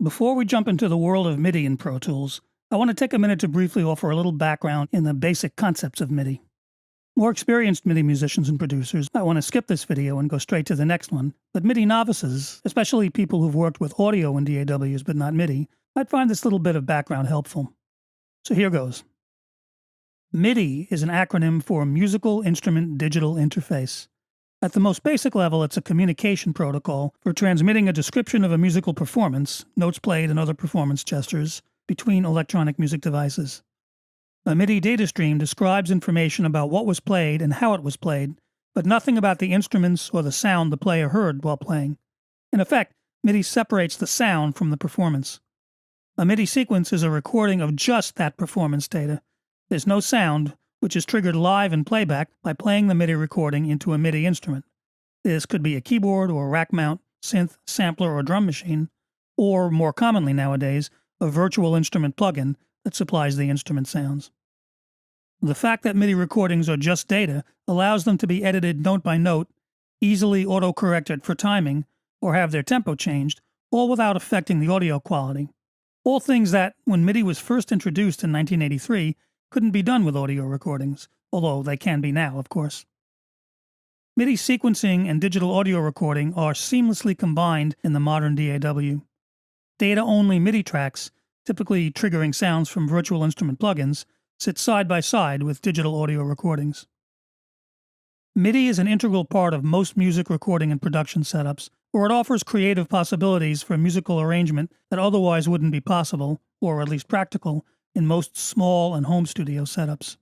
Before we jump into the world of MIDI in Pro Tools, I want to take a minute to briefly offer a little background in the basic concepts of MIDI. More experienced MIDI musicians and producers might want to skip this video and go straight to the next one, but MIDI novices, especially people who've worked with audio in DAWs but not MIDI, might find this little bit of background helpful. So here goes. MIDI is an acronym for Musical Instrument Digital Interface. At the most basic level, it's a communication protocol for transmitting a description of a musical performance, notes played and other performance gestures, between electronic music devices. A MIDI data stream describes information about what was played and how it was played, but nothing about the instruments or the sound the player heard while playing. In effect, MIDI separates the sound from the performance. A MIDI sequence is a recording of just that performance data. There's no sound, which is triggered live in playback by playing the MIDI recording into a MIDI instrument. This could be a keyboard or rack mount, synth, sampler, or drum machine, or, more commonly nowadays, a virtual instrument plugin that supplies the instrument sounds. The fact that MIDI recordings are just data allows them to be edited note by note, easily auto-corrected for timing, or have their tempo changed, all without affecting the audio quality. All things that, when MIDI was first introduced in 1983, couldn't be done with audio recordings, although they can be now, of course. MIDI sequencing and digital audio recording are seamlessly combined in the modern DAW. Data-only MIDI tracks, typically triggering sounds from virtual instrument plugins, sit side by side with digital audio recordings. MIDI is an integral part of most music recording and production setups, where it offers creative possibilities for musical arrangement that otherwise wouldn't be possible, or at least practical, in most small and home studio setups.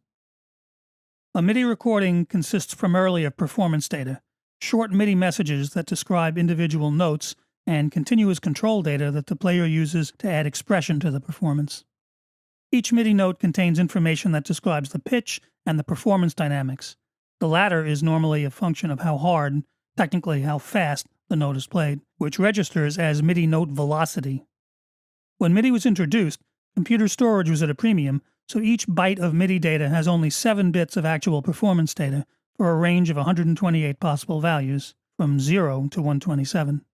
A MIDI recording consists primarily of performance data, short MIDI messages that describe individual notes, and continuous control data that the player uses to add expression to the performance. Each MIDI note contains information that describes the pitch and the performance dynamics. The latter is normally a function of how hard, technically how fast, the note is played, which registers as MIDI note velocity. When MIDI was introduced, computer storage was at a premium, so each byte of MIDI data has only 7 bits of actual performance data for a range of 128 possible values, from 0 to 127.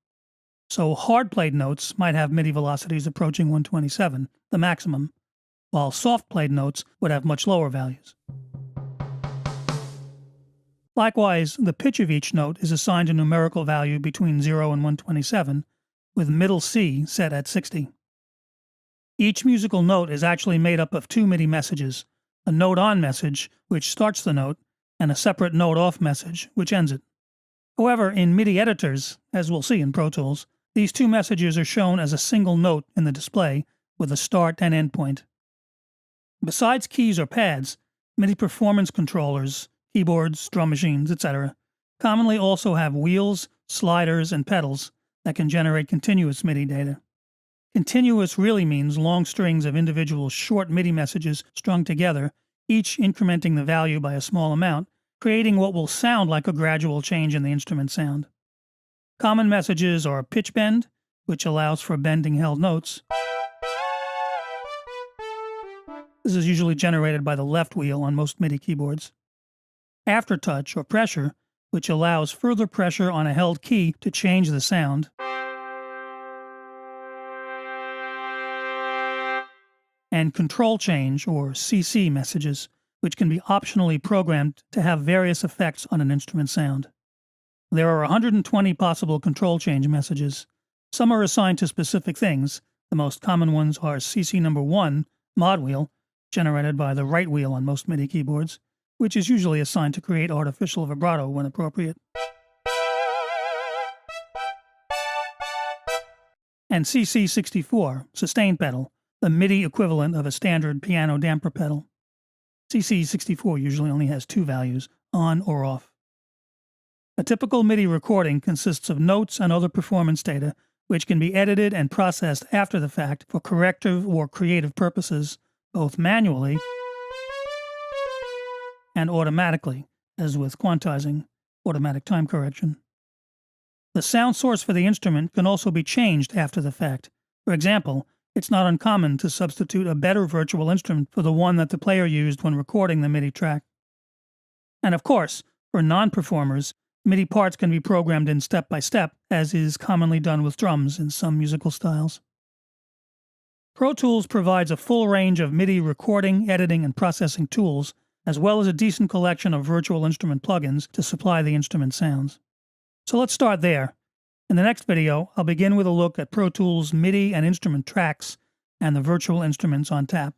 So hard-played notes might have MIDI velocities approaching 127, the maximum, while soft-played notes would have much lower values. Likewise, the pitch of each note is assigned a numerical value between 0 and 127, with middle C set at 60. Each musical note is actually made up of 2 MIDI messages, a note-on message, which starts the note, and a separate note-off message, which ends it. However, in MIDI editors, as we'll see in Pro Tools, these 2 messages are shown as a single note in the display, with a start and end point. Besides keys or pads, MIDI performance controllers, keyboards, drum machines, etc., commonly also have wheels, sliders, and pedals that can generate continuous MIDI data. Continuous really means long strings of individual short MIDI messages strung together, each incrementing the value by a small amount, creating what will sound like a gradual change in the instrument sound. Common messages are pitch bend, which allows for bending held notes. This is usually generated by the left wheel on most MIDI keyboards. Aftertouch, or pressure, which allows further pressure on a held key to change the sound. And control change, or CC messages, which can be optionally programmed to have various effects on an instrument sound. There are 120 possible control change messages. Some are assigned to specific things. The most common ones are CC number 1, mod wheel, generated by the right wheel on most MIDI keyboards, which is usually assigned to create artificial vibrato when appropriate. And CC64, sustain pedal, the MIDI equivalent of a standard piano damper pedal. CC64 usually only has 2 values, on or off. A typical MIDI recording consists of notes and other performance data, which can be edited and processed after the fact for corrective or creative purposes, both manually and automatically, as with quantizing, automatic time correction. The sound source for the instrument can also be changed after the fact. For example, it's not uncommon to substitute a better virtual instrument for the one that the player used when recording the MIDI track. And of course, for non-performers, MIDI parts can be programmed in step by step, as is commonly done with drums in some musical styles. Pro Tools provides a full range of MIDI recording, editing, and processing tools, as well as a decent collection of virtual instrument plugins to supply the instrument sounds. So let's start there. In the next video, I'll begin with a look at Pro Tools MIDI and instrument tracks and the virtual instruments on tap.